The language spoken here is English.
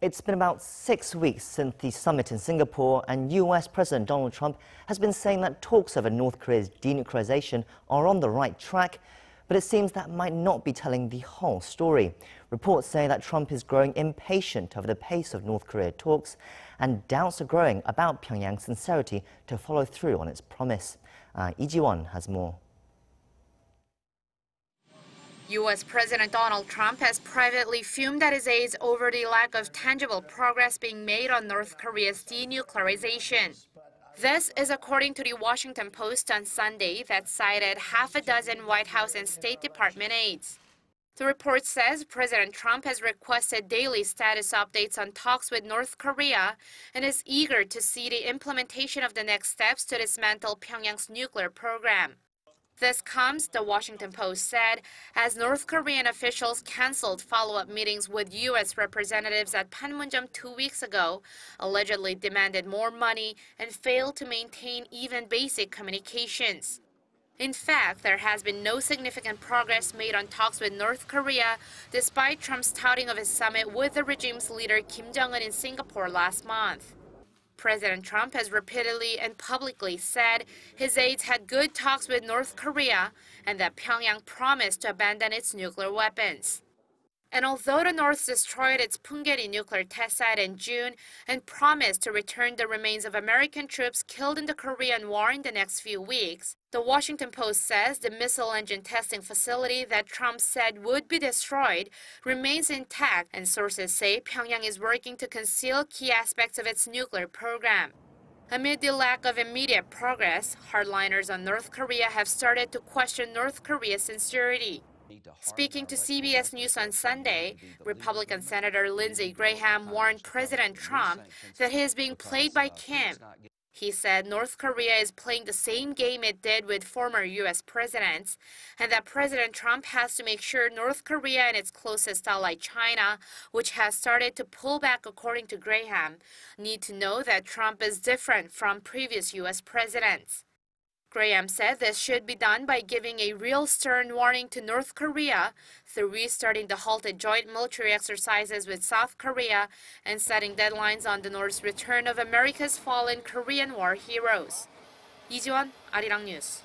It's been about 6 weeks since the summit in Singapore, and US President Donald Trump has been saying that talks over North Korea's denuclearization are on the right track, but it seems that might not be telling the whole story. Reports say that Trump is growing impatient over the pace of North Korea talks, and doubts are growing about Pyongyang's sincerity to follow through on its promise. Lee Ji-won has more. U.S. President Donald Trump has privately fumed at his aides over the lack of tangible progress being made on North Korea's denuclearization. This is according to the Washington Post on Sunday that cited half a dozen White House and State Department aides. The report says President Trump has requested daily status updates on talks with North Korea and is eager to see the implementation of the next steps to dismantle Pyongyang's nuclear program. This comes, the Washington Post said, as North Korean officials canceled follow-up meetings with U.S. representatives at Panmunjom 2 weeks ago, allegedly demanded more money, and failed to maintain even basic communications. In fact, there has been no significant progress made on talks with North Korea, despite Trump's touting of his summit with the regime's leader Kim Jong-un in Singapore last month. President Trump has repeatedly and publicly said his aides had good talks with North Korea and that Pyongyang promised to abandon its nuclear weapons. And although the North destroyed its Punggye nuclear test site in June and promised to return the remains of American troops killed in the Korean War in the next few weeks, the Washington Post says the missile engine testing facility that Trump said would be destroyed remains intact, and sources say Pyongyang is working to conceal key aspects of its nuclear program. Amid the lack of immediate progress, hardliners on North Korea have started to question North Korea's sincerity. Speaking to CBS News on Sunday, Republican Senator Lindsey Graham warned President Trump that he is being played by Kim. He said North Korea is playing the same game it did with former U.S. presidents, and that President Trump has to make sure North Korea and its closest ally China, which has started to pull back according to Graham, need to know that Trump is different from previous U.S. presidents. Graham said this should be done by giving a real stern warning to North Korea through restarting the halted joint military exercises with South Korea and setting deadlines on the North's return of America's fallen Korean War heroes. Lee Ji-won, Arirang News.